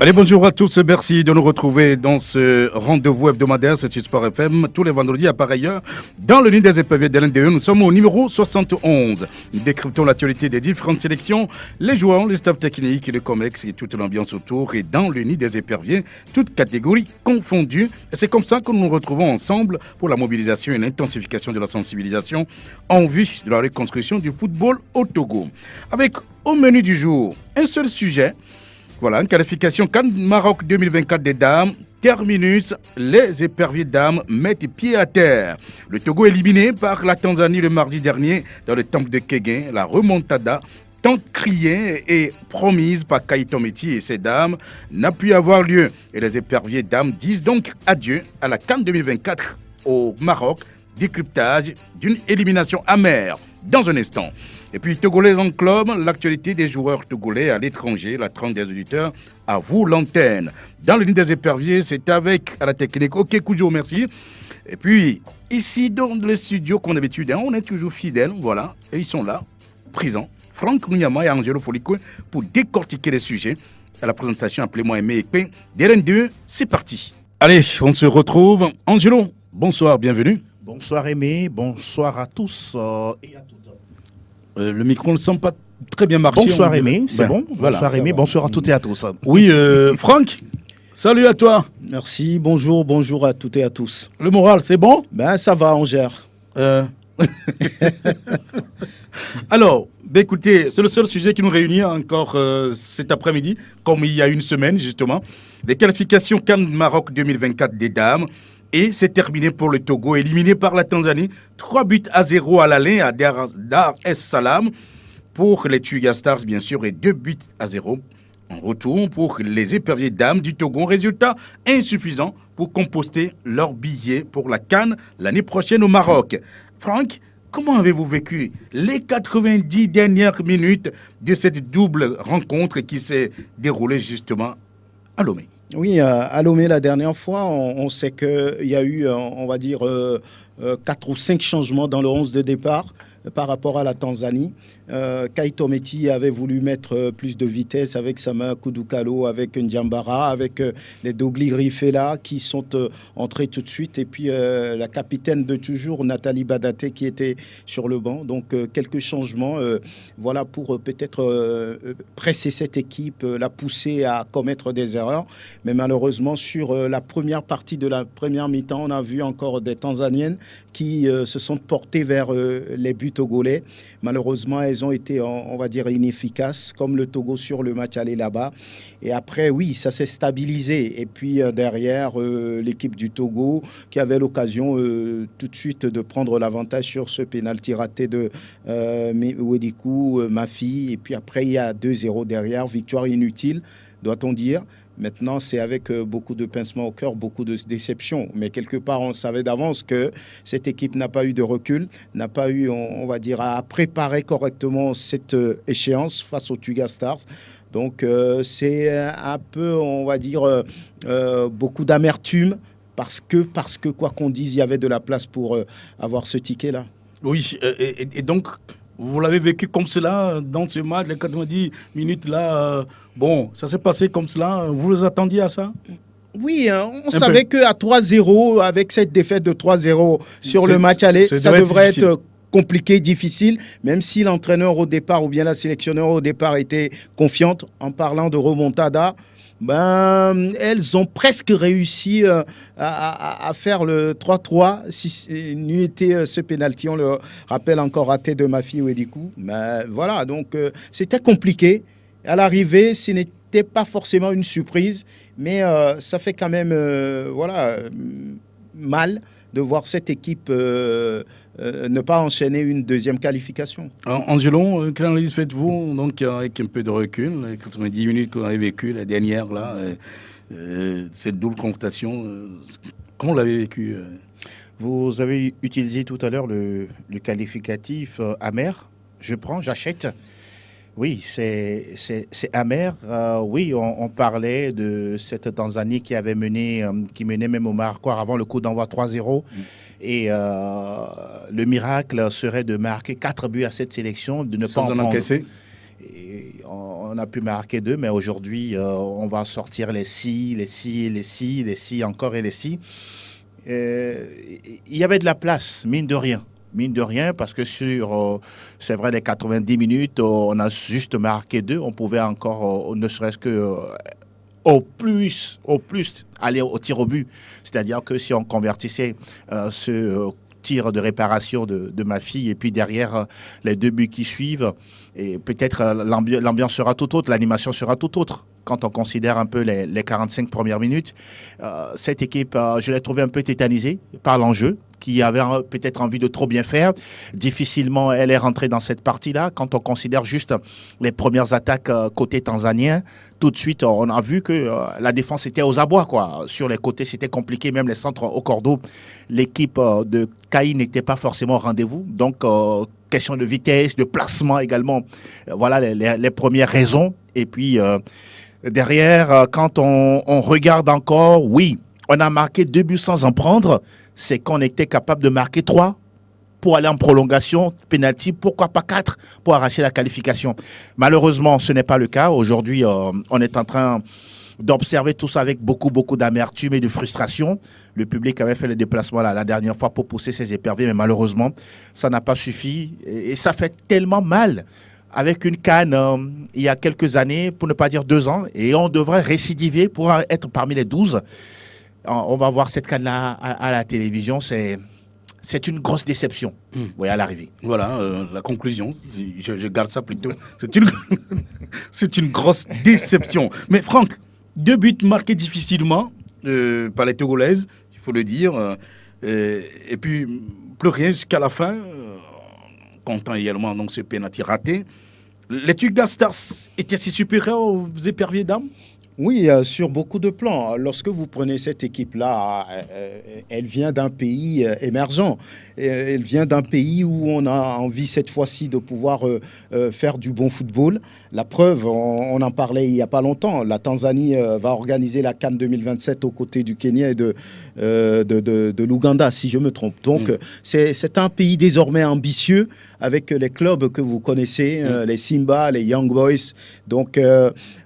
Allez, bonjour à tous, merci de nous retrouver dans ce rendez-vous hebdomadaire, c'est sur Sport FM, tous les vendredis à pareille heure, dans le nid des éperviers de l'NDE. Nous sommes au numéro 71. Nous décryptons l'actualité des différentes sélections, les joueurs, les staffs techniques, les comex et toute l'ambiance autour. Et dans le nid des éperviers, toutes catégories confondues. Et c'est comme ça que nous nous retrouvons ensemble pour la mobilisation et l'intensification de la sensibilisation en vue de la reconstruction du football au Togo. Avec au menu du jour, un seul sujet. Voilà, une qualification CAN Maroc 2024 des dames. Terminus, les éperviers dames mettent pied à terre. Le Togo éliminé par la Tanzanie le mardi dernier dans le temple de Kéguin. La remontada, tant criée et promise par Kaito Meti et ses dames, n'a pu avoir lieu. Et les éperviers dames disent donc adieu à la CAN 2024 au Maroc. Décryptage d'une élimination amère dans un instant. Et puis Togolais en club, l'actualité des joueurs togolais à l'étranger, la trente des auditeurs, à vous l'antenne. Dans le nid des éperviers, c'est avec à la technique, ok Koujo, merci. Et puis ici dans le studio, comme d'habitude, on est toujours fidèles, voilà, et ils sont là, présents. Franck Mounyama et Angelo Foliko pour décortiquer les sujets. À la présentation, appelez-moi Aimé Ekpe. DRN2, c'est parti. Allez, on se retrouve. Angelo, bonsoir, bienvenue. Bonsoir Aimé, bonsoir à tous et à toutes. Le micro ne semble pas très bien marcher. Bonsoir Aimé, c'est bon. Voilà, bonsoir Aimé, bonsoir à toutes et à tous. Oui, Franck, salut à toi. Merci, bonjour à toutes et à tous. Le moral, c'est bon? Ben ça va, on gère. Alors, écoutez, c'est le seul sujet qui nous réunit encore cet après-midi, comme il y a une semaine justement. Les qualifications CAN Maroc 2024 des dames. Et c'est terminé pour le Togo, éliminé par la Tanzanie. 3-0 à l'aller à Dar es Salaam pour les Twiga Stars, bien sûr, et 2-0 en retour pour les éperviers dames du Togo. Résultat insuffisant pour composter leur billet pour la CAN l'année prochaine au Maroc. Franck, comment avez-vous vécu les 90 dernières minutes de cette double rencontre qui s'est déroulée justement à Lomé? Oui, à Lomé, la dernière fois, on sait qu'il y a eu, on va dire, 4 ou 5 changements dans le 11 de départ par rapport à la Tanzanie. Kaito Meti avait voulu mettre plus de vitesse avec Sama Kudukalo, avec Ndiambara, avec les Dogli Rifela qui sont entrés tout de suite. Et puis la capitaine de toujours, Nathalie Badaté, qui était sur le banc. Donc quelques changements voilà, pour peut-être presser cette équipe, la pousser à commettre des erreurs. Mais malheureusement, sur la première partie de la première mi-temps, on a vu encore des Tanzaniennes qui se sont portées vers les buts togolais. Malheureusement, elles ont été, on va dire, inefficaces, comme le Togo sur le match aller là-bas. Et après, oui, ça s'est stabilisé. Et puis derrière, l'équipe du Togo qui avait l'occasion tout de suite de prendre l'avantage sur ce pénalty raté de Ouedikou, Mafi. Et puis après, il y a 2-0 derrière, victoire inutile, doit-on dire. Maintenant, c'est avec beaucoup de pincement au cœur, beaucoup de déception. Mais quelque part, on savait d'avance que cette équipe n'a pas eu de recul, n'a pas eu, on va dire, à préparer correctement cette échéance face aux Twiga Stars. Donc, c'est un peu, on va dire, beaucoup d'amertume parce que, quoi qu'on dise, il y avait de la place pour avoir ce ticket-là. Oui, et donc... Vous l'avez vécu comme cela dans ce match, les 90 minutes là. Bon, ça s'est passé comme cela. Vous vous attendiez à ça? Oui, on savait qu'à 3-0, avec cette défaite de 3-0 sur le match aller, ça devrait être compliqué, difficile, même si l'entraîneur au départ ou bien la sélectionneur au départ était confiante en parlant de remontada. Ben, elles ont presque réussi à faire le 3-3 si n'eût été ce pénalty, on le rappelle encore raté de Mafi Ouedikou. Ben, voilà, donc c'était compliqué. À l'arrivée, ce n'était pas forcément une surprise, mais ça fait quand même voilà, mal de voir cette équipe ne pas enchaîner une deuxième qualification. Angelo, quelle analyse faites-vous donc, avec un peu de recul, les 90 minutes qu'on avait vécues, la dernière, là, cette double confrontation, comment vous l'avez vécu Vous avez utilisé tout à l'heure le qualificatif amer. Je prends, j'achète. Oui, c'est amer. Oui, on parlait de cette Tanzanie qui avait mené, qui menait même au Maroc avant le coup d'envoi 3-0. Et le miracle serait de marquer 4 buts à cette sélection, de ne pas en prendre. Et on a pu marquer 2, mais aujourd'hui, on va sortir les si, encore et les si. Il y avait de la place, mine de rien. Mine de rien, parce que c'est vrai, les 90 minutes, on a juste marqué 2. On pouvait encore, ne serait-ce que au plus aller au tir au but. C'est-à-dire que si on convertissait ce tir de réparation de ma fille, et puis derrière les 2 buts qui suivent, et peut-être l'ambiance sera tout autre, l'animation sera tout autre. Quand on considère un peu les 45 premières minutes, cette équipe, je l'ai trouvée un peu tétanisée par l'enjeu, qui avait peut-être envie de trop bien faire. Difficilement, elle est rentrée dans cette partie-là. Quand on considère juste les premières attaques côté tanzanien, tout de suite, on a vu que la défense était aux abois, quoi. Sur les côtés, c'était compliqué, même les centres au cordeau. L'équipe de Caï n'était pas forcément au rendez-vous. Donc, question de vitesse, de placement également. Voilà les premières raisons. Et puis, derrière, quand on regarde encore, oui, on a marqué 2 buts sans en prendre. C'est qu'on était capable de marquer 3 pour aller en prolongation, pénalty, pourquoi pas 4 pour arracher la qualification. Malheureusement, ce n'est pas le cas. Aujourd'hui, on est en train d'observer tout ça avec beaucoup d'amertume et de frustration. Le public avait fait le déplacement la dernière fois pour pousser ses éperviers, mais malheureusement, ça n'a pas suffi. Et ça fait tellement mal. Avec une CAN il y a quelques années, pour ne pas dire 2 ans, et on devrait récidiver pour être parmi les 12. On va voir cette CAN-là à la télévision. C'est une grosse déception, oui, à l'arrivée. Voilà, la conclusion, je garde ça plutôt. C'est une grosse déception. Mais Franck, 2 buts marqués difficilement par les Togolaises, il faut le dire. Et puis, plus rien jusqu'à la fin. Comptant également donc, ce pénalty raté. Les Tugas Stars étaient si supérieurs aux éperviers d'âme? Oui, sur beaucoup de plans. Lorsque vous prenez cette équipe-là, elle vient d'un pays émergent. Elle vient d'un pays où on a envie cette fois-ci de pouvoir faire du bon football. La preuve, on en parlait il n'y a pas longtemps. La Tanzanie va organiser la CAN 2027 aux côtés du Kenya et de l'Ouganda, si je me trompe. Donc, c'est un pays désormais ambitieux avec les clubs que vous connaissez, les Simba, les Young Boys. Donc,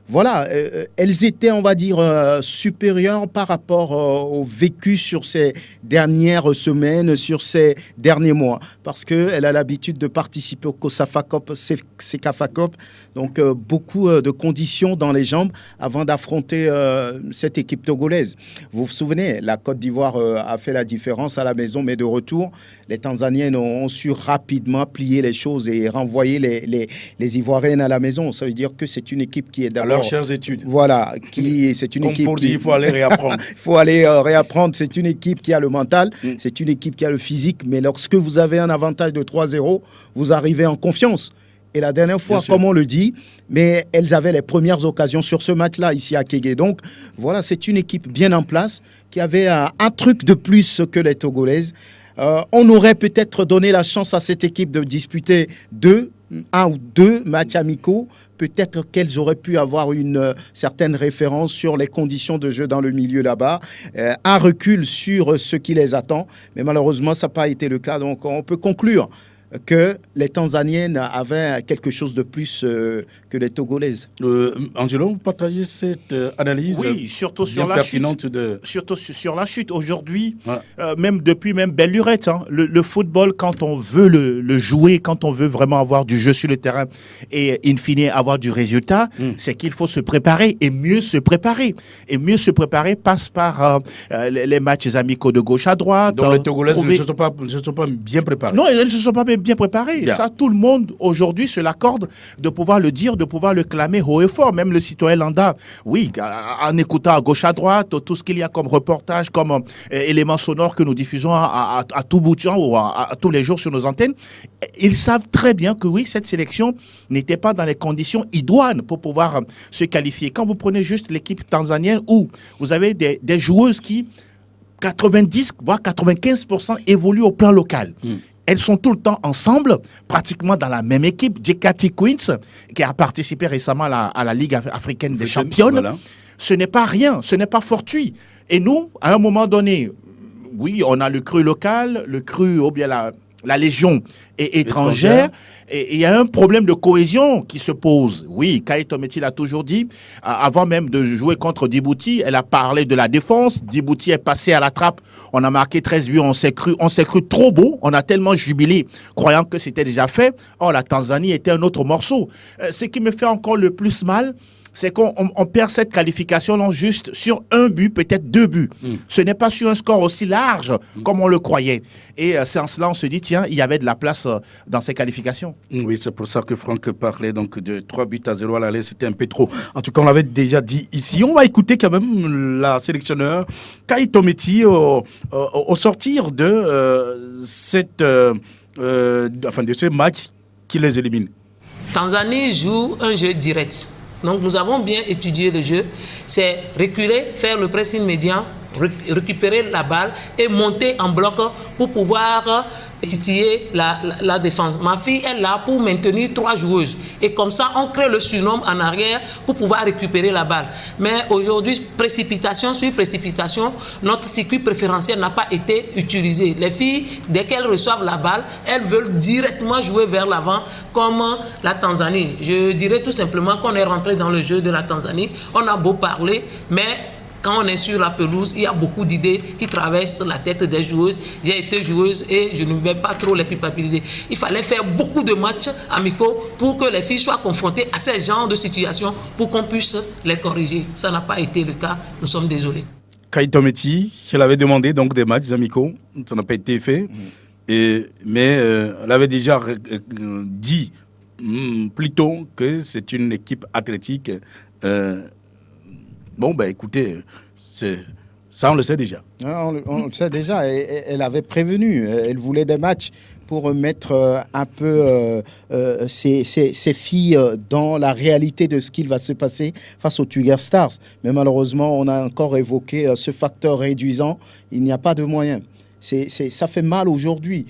voilà, elles étaient, on va dire, supérieures par rapport au vécu sur ces dernières semaines, sur ces derniers mois. Parce qu'elle a l'habitude de participer au COSAFA Cup, CECAFA Cup. Donc, beaucoup de conditions dans les jambes avant d'affronter cette équipe togolaise. Vous vous souvenez, la Côte d'Ivoire a fait la différence à la maison, mais de retour, les Tanzaniennes ont su rapidement plier les choses et renvoyer les Ivoiriennes à la maison. Ça veut dire que c'est une équipe qui est d'abord... Chères études. Voilà, c'est une équipe qui... Il faut aller réapprendre. Il faut aller réapprendre. C'est une équipe qui a le mental, c'est une équipe qui a le physique, mais lorsque vous avez un avantage de 3-0, vous arrivez en confiance. Et la dernière fois, comme on le dit, mais elles avaient les premières occasions sur ce match-là, ici à Kégué. Donc, voilà, c'est une équipe bien en place, qui avait un truc de plus que les Togolaises. On aurait peut-être donné la chance à cette équipe de disputer 1 ou 2 matchs amicaux. Peut-être qu'elles auraient pu avoir une certaine référence sur les conditions de jeu dans le milieu là-bas, un recul sur ce qui les attend. Mais malheureusement, ça n'a pas été le cas. Donc, on peut conclure que les Tanzaniennes avaient quelque chose de plus que les Togolaises. Angelo, vous partagez cette analyse? Oui, surtout sur la chute. Surtout sur la chute. Aujourd'hui, même depuis belle lurette, hein, le football, quand on veut le jouer, quand on veut vraiment avoir du jeu sur le terrain et in fine avoir du résultat, c'est qu'il faut se préparer et mieux se préparer. Et mieux se préparer passe par les matchs amicaux de gauche à droite. Donc les Togolaises ne se sont pas bien préparées. Non, elles ne se sont pas bien préparé. Bien. Ça, tout le monde aujourd'hui se l'accorde de pouvoir le dire, de pouvoir le clamer haut et fort. Même le citoyen lambda, oui, en écoutant à gauche à droite tout ce qu'il y a comme reportage, comme éléments sonores que nous diffusons à tout bout de champ ou à tous les jours sur nos antennes, ils savent très bien que oui, cette sélection n'était pas dans les conditions idoines pour pouvoir se qualifier. Quand vous prenez juste l'équipe tanzanienne où vous avez des joueuses qui 90 voire 95% évoluent au plan local. Elles sont tout le temps ensemble, pratiquement dans la même équipe. Jekati Queens, qui a participé récemment à la Ligue africaine des championnes, voilà. Ce n'est pas rien, ce n'est pas fortuit. Et nous, à un moment donné, oui, on a le cru local, le cru ou bien la Légion est étrangère. Et il y a un problème de cohésion qui se pose. Oui, Kaito Meti l'a toujours dit, avant même de jouer contre Djibouti, elle a parlé de la défense. Djibouti est passé à la trappe. On a marqué 13 buts, on s'est cru trop beau. On a tellement jubilé, croyant que c'était déjà fait. Or, la Tanzanie était un autre morceau. Ce qui me fait encore le plus mal, c'est qu'on perd cette qualification non juste sur un but, peut-être 2 buts. Ce n'est pas sur un score aussi large comme on le croyait. Et c'est en cela on se dit, tiens, il y avait de la place dans ces qualifications. Oui, c'est pour ça que Franck parlait donc de 3-0 à l'aller, c'était un peu trop. En tout cas, on l'avait déjà dit ici. On va écouter quand même la sélectionneur Kaito Meti au sortir de de ce match qui les élimine. Tanzanie joue un jeu direct. Donc nous avons bien étudié le jeu. C'est reculer, faire le pressing médian, récupérer la balle et monter en bloc pour pouvoir titiller la défense. Ma fille est là pour maintenir 3 joueuses. Et comme ça, on crée le surnombre en arrière pour pouvoir récupérer la balle. Mais aujourd'hui, précipitation sur précipitation, notre circuit préférentiel n'a pas été utilisé. Les filles, dès qu'elles reçoivent la balle, elles veulent directement jouer vers l'avant comme la Tanzanie. Je dirais tout simplement qu'on est rentré dans le jeu de la Tanzanie. On a beau parler, mais quand on est sur la pelouse, il y a beaucoup d'idées qui traversent la tête des joueuses. J'ai été joueuse et je ne vais pas trop les culpabiliser. Il fallait faire beaucoup de matchs amicaux pour que les filles soient confrontées à ce genre de situation pour qu'on puisse les corriger. Ça n'a pas été le cas. Nous sommes désolés. Kaito Meti, elle avait demandé donc des matchs amicaux. Ça n'a pas été fait. Mais elle avait déjà dit plus tôt que c'est une équipe athlétique. Bon, ben écoutez, ça on le sait déjà. On le sait déjà. Elle avait prévenu. Elle voulait des matchs pour mettre un peu ces filles dans la réalité de ce qu'il va se passer face aux Tiger Stars. Mais malheureusement, on a encore évoqué ce facteur réduisant. Il n'y a pas de moyens. Ça fait mal aujourd'hui.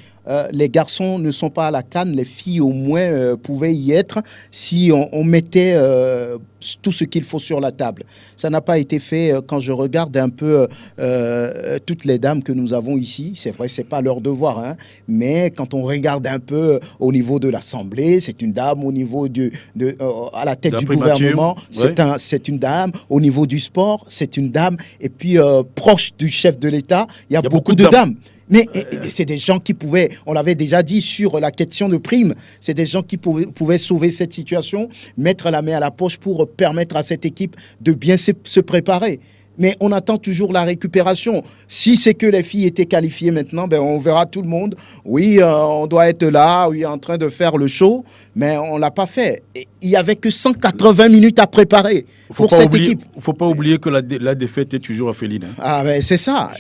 Les garçons ne sont pas à la CAN, les filles au moins pouvaient y être si on mettait tout ce qu'il faut sur la table. Ça n'a pas été fait. Quand je regarde un peu toutes les dames que nous avons ici, c'est vrai, c'est pas leur devoir, hein, mais quand on regarde un peu au niveau de l'Assemblée, c'est une dame, au niveau à la tête du gouvernement, c'est une dame, au niveau du sport, c'est une dame, et puis proche du chef de l'État, il y a beaucoup de dames. Mais c'est des gens qui pouvaient, on l'avait déjà dit sur la question de primes, c'est des gens qui pouvaient sauver cette situation, mettre la main à la poche pour permettre à cette équipe de bien se préparer. Mais on attend toujours la récupération. Si c'est que les filles étaient qualifiées maintenant, ben on verra tout le monde. Oui, on doit être là, oui, en train de faire le show, mais on ne l'a pas fait. Il n'y avait que 180 minutes à préparer pour cette équipe. Il ne faut pas oublier que la défaite est toujours orpheline. Hein. Ah ben c'est ça.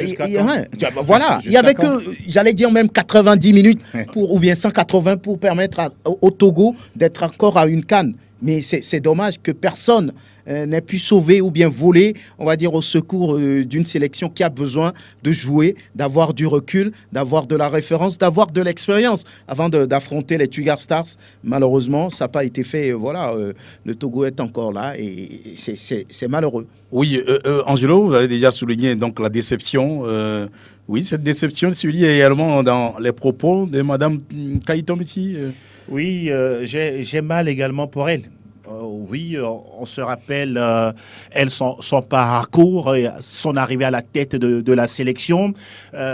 Voilà, il y avait que, j'allais dire même 90 minutes, ou bien 180 pour permettre au Togo d'être encore à une CAN. Mais c'est dommage que personne n'ait pu sauver ou bien voler, on va dire, au secours d'une sélection qui a besoin de jouer, d'avoir du recul, d'avoir de la référence, d'avoir de l'expérience avant d'affronter les Tiger Stars. Malheureusement, ça n'a pas été fait. Voilà, le Togo est encore là et c'est malheureux. Oui, Angelo, vous avez déjà souligné donc la déception. Oui, cette déception se lit également dans les propos de Mme Kaito Meti. Oui, j'ai mal également pour elle. Oui, on se rappelle son parcours, son arrivée à la tête de la sélection,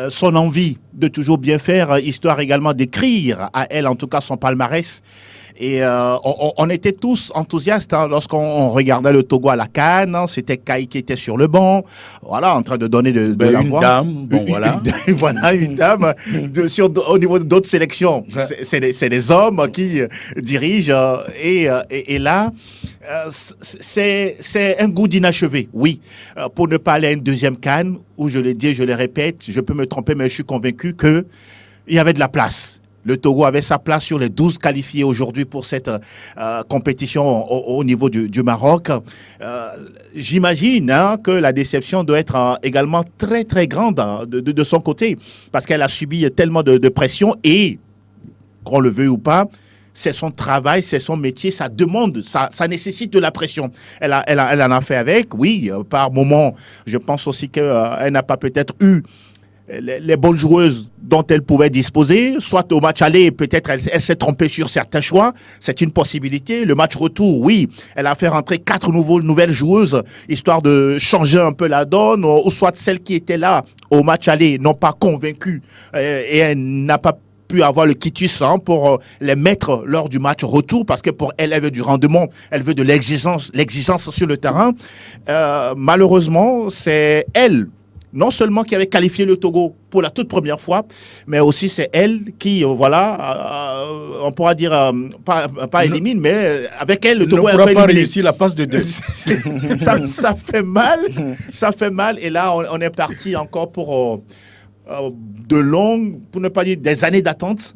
son envie de toujours bien faire, histoire également d'écrire à elle, en tout cas son palmarès. Et on était tous enthousiastes lorsqu'on regardait le Togo à la CAN. C'était Kai qui était sur le banc, voilà, en train de donner de la voix. Dame, bon voilà. Voilà, une dame au niveau d'autres sélections. C'est des hommes qui dirigent. Et là, c'est un goût d'inachevé, oui. Pour ne pas aller à une deuxième CAN, où je l'ai dit, je le répète, je peux me tromper, mais je suis convaincu qu'il y avait de la place. Le Togo avait sa place sur les 12 qualifiés aujourd'hui pour cette compétition au niveau du Maroc. J'imagine que la déception doit être également très, très grande de son côté, parce qu'elle a subi tellement de pression et, qu'on le veuille ou pas, c'est son travail, c'est son métier, ça demande, ça nécessite de la pression. Elle en a fait avec, oui, par moment. Je pense aussi qu'elle n'a pas peut-être eu les bonnes joueuses dont elle pouvait disposer, soit au match aller, peut-être elle s'est trompée sur certains choix, c'est une possibilité. Le match retour, oui, elle a fait rentrer 4 nouvelles joueuses, histoire de changer un peu la donne, ou soit celles qui étaient là au match aller n'ont pas convaincu, et elle n'a pas pu avoir le quitus pour les mettre lors du match retour, parce que pour elle, elle veut du rendement, elle veut de l'exigence sur le terrain. Malheureusement, c'est elle, non seulement qui avait qualifié le Togo pour la toute première fois, mais aussi c'est elle qui, on pourra dire, pas élimine, mais avec elle, le Togo ne pourra pas réussir la passe de 2. ça fait mal, et là, on est parti encore pour de longues, pour ne pas dire des années d'attente.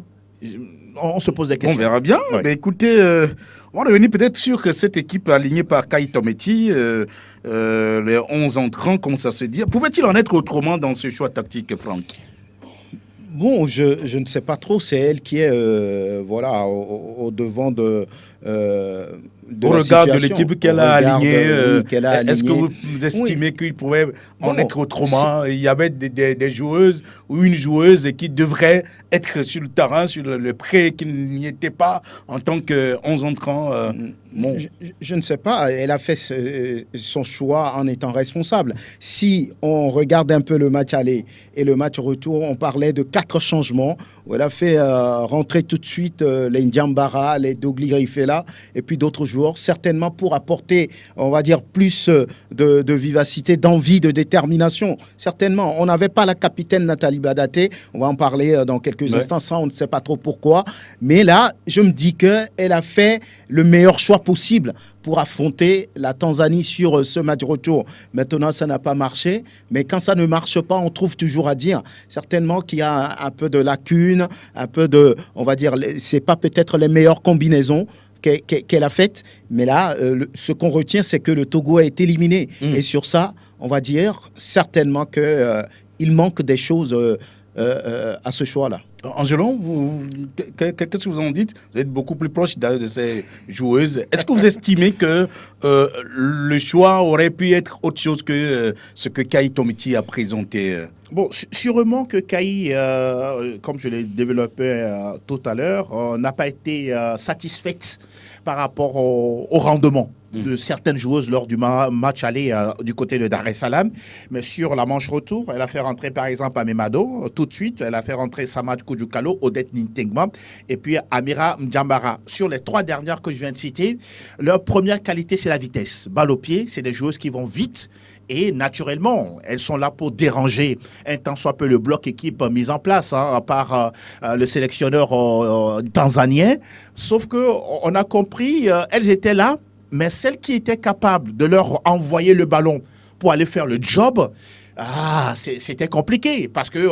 On se pose des questions. On verra bien. Ouais. Mais écoutez, on va revenir peut-être sur cette équipe alignée par Kai Tometi, les 11 entrants, comme ça se dit. Pouvait-il en être autrement dans ce choix tactique, Franck? Bon, je ne sais pas trop. C'est elle qui est au devant de au regard de l'équipe qu'elle a alignée. Est-ce que vous estimez qu'il pouvait en être autrement? Il y avait des joueuses ou une joueuse qui devrait être sur le terrain, sur le pré, qui n'y était pas en tant que 11 entrants. Je ne sais pas. Elle a fait son choix en étant responsable. Si on regarde un peu le match aller et le match retour, on parlait de 4 changements où elle a fait rentrer tout de suite les Ndiambara, les Dogli Rifela et puis d'autres joueurs, certainement pour apporter, on va dire, plus de vivacité, d'envie, de détermination. Certainement. On n'avait pas la capitaine Nathalie Badaté. On va en parler dans quelques instants. Ça, on ne sait pas trop pourquoi. Mais là, je me dis qu'elle a fait le meilleur choix possible pour affronter la Tanzanie sur ce match retour. Maintenant, ça n'a pas marché, mais quand ça ne marche pas, on trouve toujours à dire. Certainement qu'il y a un peu de lacunes, un peu de, on va dire, c'est pas peut-être les meilleures combinaisons qu'elle a faites, mais là, ce qu'on retient, c'est que le Togo a été éliminé. Et sur ça, on va dire certainement qu'il manque des choses à ce choix-là. Angelon, qu'est-ce que vous en dites? Vous êtes beaucoup plus proche de ces joueuses. Est-ce que vous estimez que le choix aurait pu être autre chose que ce que Kai Tometi a présenté? Bon, sûrement que Kai, comme je l'ai développé tout à l'heure, n'a pas été satisfaite par rapport au rendement de certaines joueuses lors du match aller du côté de Dar es Salaam. Mais sur la manche retour, elle a fait rentrer par exemple Amemado tout de suite. Elle a fait rentrer Samad Koudjoukalo, Odette Nintengma et puis Amira Mdjambara. Sur les 3 dernières que je viens de citer, leur première qualité, c'est la vitesse. Balle au pied, c'est des joueuses qui vont vite. Et naturellement, elles sont là pour déranger un tant soit peu le bloc équipe mis en place par le sélectionneur tanzanien. Sauf qu'on a compris, elles étaient là, mais celles qui étaient capables de leur envoyer le ballon pour aller faire le job, c'était compliqué parce que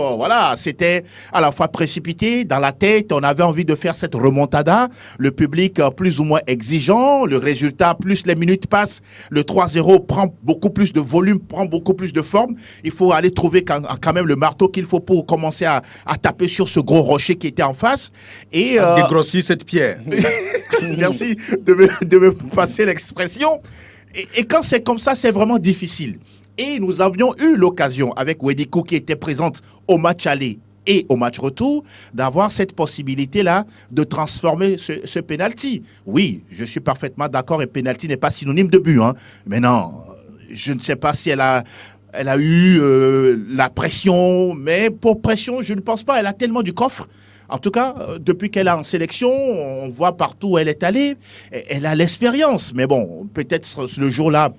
c'était à la fois précipité dans la tête. On avait envie de faire cette remontada. Le public plus ou moins exigeant. Le résultat, plus les minutes passent, le 3-0 prend beaucoup plus de volume, prend beaucoup plus de forme. Il faut aller trouver quand même le marteau qu'il faut pour commencer à taper sur ce gros rocher qui était en face. Et dégrossir cette pierre. Merci de me passer l'expression. Et quand c'est comme ça, c'est vraiment difficile. Et nous avions eu l'occasion, avec Wedikou qui était présente au match aller et au match retour, d'avoir cette possibilité-là de transformer ce penalty. Oui, je suis parfaitement d'accord, et penalty n'est pas synonyme de but. Mais non, je ne sais pas si elle a eu la pression, mais pour pression, je ne pense pas. Elle a tellement du coffre. En tout cas, depuis qu'elle est en sélection, on voit partout où elle est allée. Elle a l'expérience. Mais bon, peut-être le jour-là,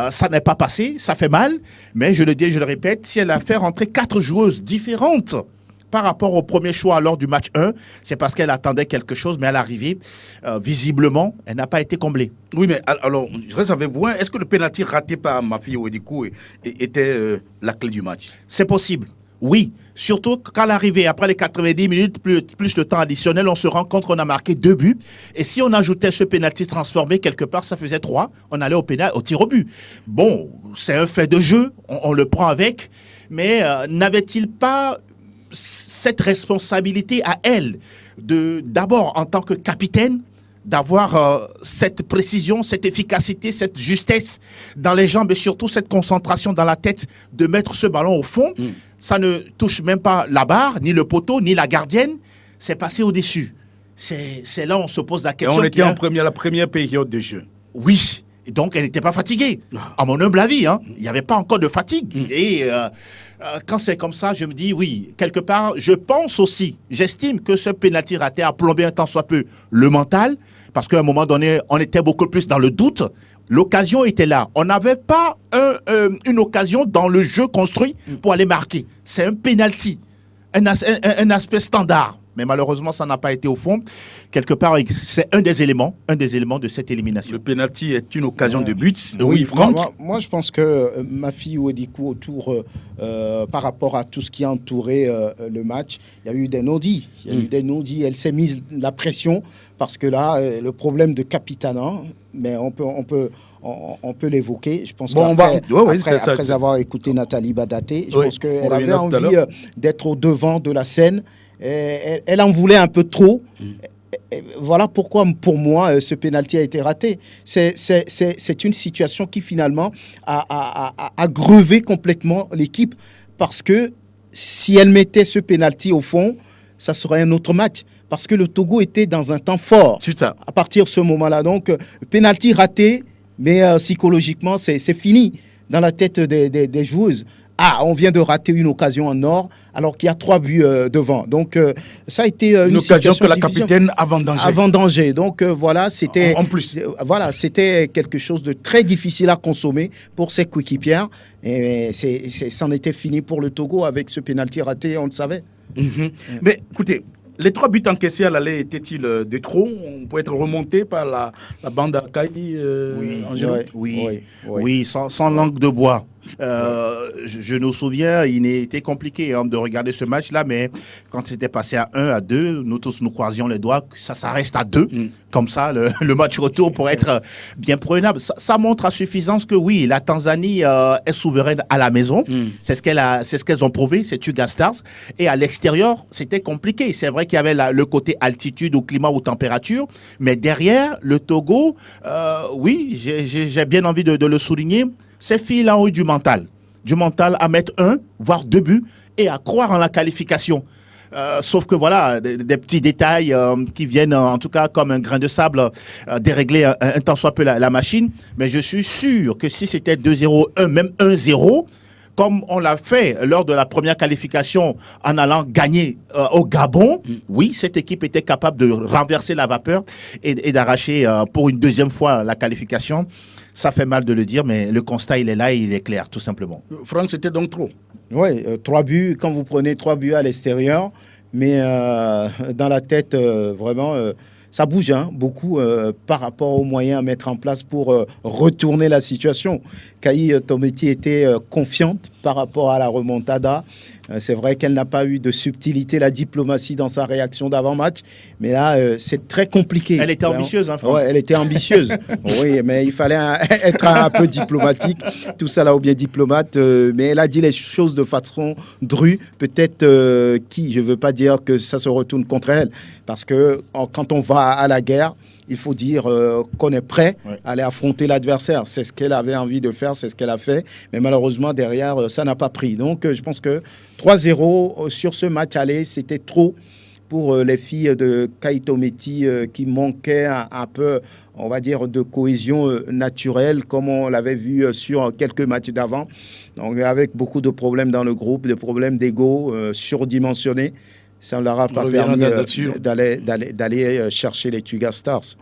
ça n'est pas passé, ça fait mal. Mais je le dis, je le répète, si elle a fait rentrer 4 joueuses différentes par rapport au premier choix lors du match 1, c'est parce qu'elle attendait quelque chose, mais à l'arrivée, visiblement, elle n'a pas été comblée. Oui, mais alors, je reste avec vous. Est-ce que le pénalty raté par Mafia Wedikou était la clé du match? C'est possible. Oui, surtout qu'à l'arrivée, après les 90 minutes, plus le temps additionnel, on se rend compte qu'on a marqué 2 buts. Et si on ajoutait ce pénalty transformé, quelque part, ça faisait 3. On allait au tir au but. Bon, c'est un fait de jeu, on le prend avec. Mais n'avait-il pas cette responsabilité à elle d'abord, en tant que capitaine, d'avoir cette précision, cette efficacité, cette justesse dans les jambes et surtout cette concentration dans la tête de mettre ce ballon au fond. Ça ne touche même pas la barre, ni le poteau, ni la gardienne. C'est passé au-dessus. C'est là où on se pose la Et question. on était la première période de jeu. Oui. Et donc, elle n'était pas fatiguée. À mon humble avis, hein, il n'y avait pas encore de fatigue. Et quand c'est comme ça, je me dis, oui, quelque part, je pense aussi, j'estime que ce pénalty raté a plombé un tant soit peu le mental, parce qu'à un moment donné, on était beaucoup plus dans le doute. L'occasion était là. On n'avait pas une occasion dans le jeu construit pour aller marquer. C'est un pénalty, un aspect standard. Mais malheureusement, ça n'a pas été au fond. Quelque part, c'est un des éléments de cette élimination. Le penalty est une occasion de but. Oui, Franck. moi, je pense que ma fille Ouedikou, autour, par rapport à tout ce qui a entouré le match, il y a eu des non-dits. Elle s'est mise la pression parce que là, le problème de Capitana, mais on peut l'évoquer. Je pense qu'après avoir écouté Nathalie Badaté, je pense qu'elle avait envie d'être au devant de la scène. Elle en voulait un peu trop. Voilà pourquoi, pour moi, ce pénalty a été raté. C'est une situation qui, finalement, a grevé complètement l'équipe. Parce que si elle mettait ce pénalty au fond, ça serait un autre match. Parce que le Togo était dans un temps fort à partir de ce moment-là. Donc, le pénalty raté, mais psychologiquement, c'est fini dans la tête des joueuses. On vient de rater une occasion en or, alors qu'il y a 3 buts devant. Donc, ça a été une occasion que la capitaine a vendangée. Avant danger. Donc, voilà, c'était... En plus. Voilà, c'était quelque chose de très difficile à consommer pour ses coéquipières. Et c'en était fini pour le Togo avec ce pénalty raté, on le savait. Mais écoutez, les 3 buts encaissés à l'aller étaient-ils de trop? On peut être remonté par la bande à Kaï Oui, sans langue de bois. Je nous souviens, il était compliqué de regarder ce match-là, mais quand c'était passé à 1, à 2, nous tous nous croisions les doigts, ça reste à 2. Comme ça, le match retour pourrait être bien prenable. Ça montre à suffisance que oui, la Tanzanie est souveraine à la maison. C'est ce qu'elles ont prouvé, c'est Tuga Stars. Et à l'extérieur, c'était compliqué. C'est vrai qu'il y avait le côté altitude ou climat ou température, mais derrière, le Togo, oui, j'ai bien envie de le souligner. Ces filles-là ont eu du mental à mettre 1, voire 2 buts et à croire en la qualification. Sauf que voilà, des petits détails qui viennent en tout cas comme un grain de sable dérégler un tant soit peu la machine. Mais je suis sûr que si c'était 2-0, même 1-0, comme on l'a fait lors de la première qualification en allant gagner au Gabon, oui, cette équipe était capable de renverser la vapeur et d'arracher pour une deuxième fois la qualification. Ça fait mal de le dire, mais le constat, il est là et il est clair, tout simplement. Franck, c'était donc trop. Oui, 3 buts, quand vous prenez 3 buts à l'extérieur, mais dans la tête, vraiment, ça bouge beaucoup par rapport aux moyens à mettre en place pour retourner la situation. Kaï Tometi était confiante par rapport à la remontada. C'est vrai qu'elle n'a pas eu de subtilité, la diplomatie dans sa réaction d'avant-match, mais là, c'est très compliqué. Elle était ambitieuse, hein, Franck. Ouais, elle était ambitieuse. Oui, mais il fallait être un peu diplomatique. Tout ça là, ou bien diplomate. Mais elle a dit les choses de façon drue. Peut-être je ne veux pas dire que ça se retourne contre elle. Parce que quand on va à la guerre, il faut dire qu'on est prêt à aller affronter l'adversaire. C'est ce qu'elle avait envie de faire, c'est ce qu'elle a fait. Mais malheureusement, derrière, ça n'a pas pris. Donc, je pense que 3-0 sur ce match aller, c'était trop pour les filles de Kaï Tometi qui manquaient un peu, on va dire, de cohésion naturelle, comme on l'avait vu sur quelques matchs d'avant. Donc, avec beaucoup de problèmes dans le groupe, des problèmes d'ego surdimensionnés. Ça ne leur a pas permis d'aller chercher les Tuga Stars.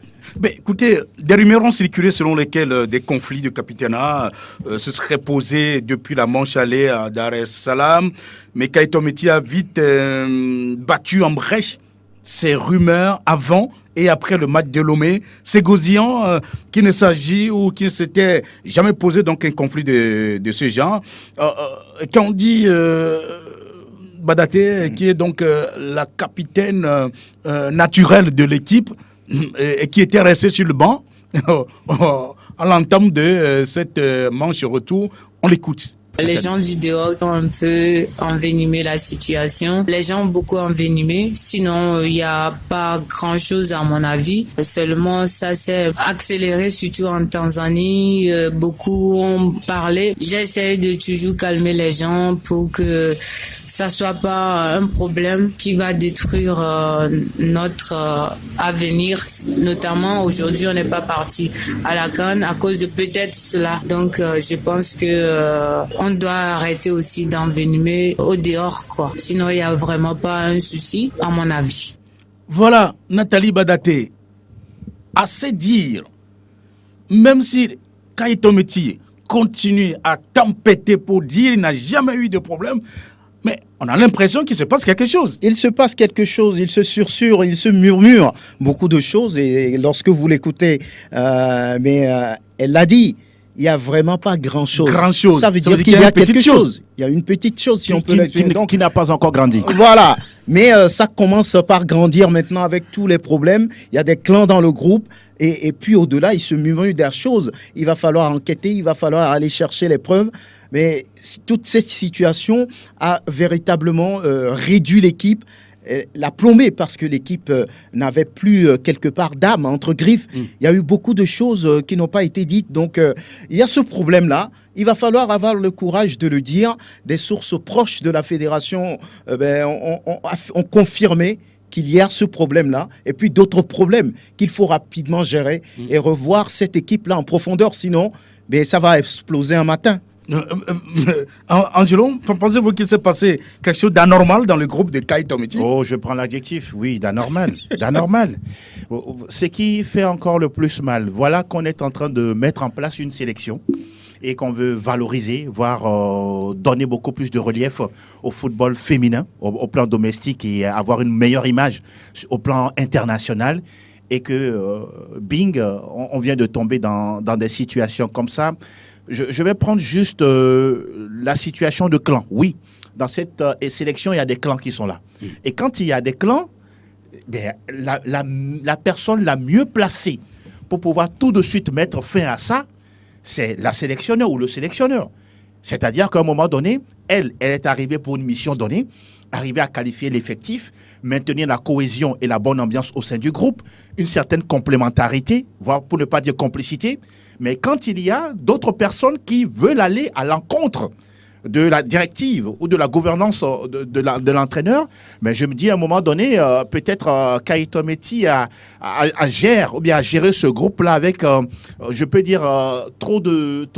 Mais écoutez, des rumeurs ont circulé selon lesquelles des conflits de capitana se seraient posés depuis la Manche aller à Dar es Salaam. Mais Kaï Tometi a vite battu en brèche ces rumeurs avant et après le match de Lomé. C'est Gauzian qu'il ne s'agit ou qu'il ne s'était jamais posé donc un conflit de ce genre. Quand on dit... Badaté, qui est donc la capitaine naturelle de l'équipe et qui était restée sur le banc à l'entame de cette manche retour. On l'écoute. Les gens du dehors ont un peu envenimé la situation. Les gens ont beaucoup envenimé. Sinon, il n'y a pas grand-chose à mon avis. Seulement, ça s'est accéléré, surtout en Tanzanie. Beaucoup ont parlé. J'essaie de toujours calmer les gens pour que ça soit pas un problème qui va détruire notre avenir. Notamment, aujourd'hui, on n'est pas parti à la CAN à cause de peut-être cela. Donc, je pense que on doit arrêter aussi d'envenimer au dehors, quoi. Sinon, il n'y a vraiment pas un souci, à mon avis. Voilà, Nathalie Badaté. Assez dire, même si Kaito Métier continue à tempêter pour dire qu'il n'a jamais eu de problème, mais on a l'impression qu'il se passe quelque chose. Il se passe quelque chose, il se sursure, il se murmure beaucoup de choses. Et lorsque vous l'écoutez, elle l'a dit, il n'y a vraiment pas grand-chose. Ça veut dire qu'il y a quelque chose. Il y a une petite chose, si on peut l'expliquer. Qui n'a pas encore grandi. Voilà. Mais ça commence par grandir maintenant avec tous les problèmes. Il y a des clans dans le groupe. Et puis au-delà, il se murmure des choses. Il va falloir enquêter, il va falloir aller chercher les preuves. Mais toute cette situation a véritablement réduit l'équipe, l'a plombée parce que l'équipe n'avait plus quelque part d'âme entre griffes. Il y a eu beaucoup de choses qui n'ont pas été dites. Donc il y a ce problème-là. Il va falloir avoir le courage de le dire. Des sources proches de la fédération ont confirmé qu'il y a ce problème-là et puis d'autres problèmes qu'il faut rapidement gérer et revoir cette équipe-là en profondeur. Sinon, ça va exploser un matin. Angelo, pensez-vous qu'il s'est passé quelque chose d'anormal dans le groupe de Kaito Métier? Oh, je prends l'adjectif, oui, d'anormal. D'anormal. Ce qui fait encore le plus mal, voilà qu'on est en train de mettre en place une sélection et qu'on veut valoriser, voire donner beaucoup plus de relief au football féminin, au plan domestique et avoir une meilleure image au plan international. Et que, on vient de tomber dans des situations comme ça. Je vais prendre juste la situation de clan. Oui, dans cette sélection, il y a des clans qui sont là. Et quand il y a des clans, la personne la mieux placée pour pouvoir tout de suite mettre fin à ça, c'est la sélectionneur ou le sélectionneur. C'est-à-dire qu'à un moment donné, elle est arrivée pour une mission donnée, arriver à qualifier l'effectif, maintenir la cohésion et la bonne ambiance au sein du groupe, une certaine complémentarité, voire pour ne pas dire complicité. Mais quand il y a d'autres personnes qui veulent aller à l'encontre de la directive ou de la gouvernance de l'entraîneur, mais je me dis à un moment donné, peut-être Kaito Métier a géré ce groupe-là avec, je peux dire, trop de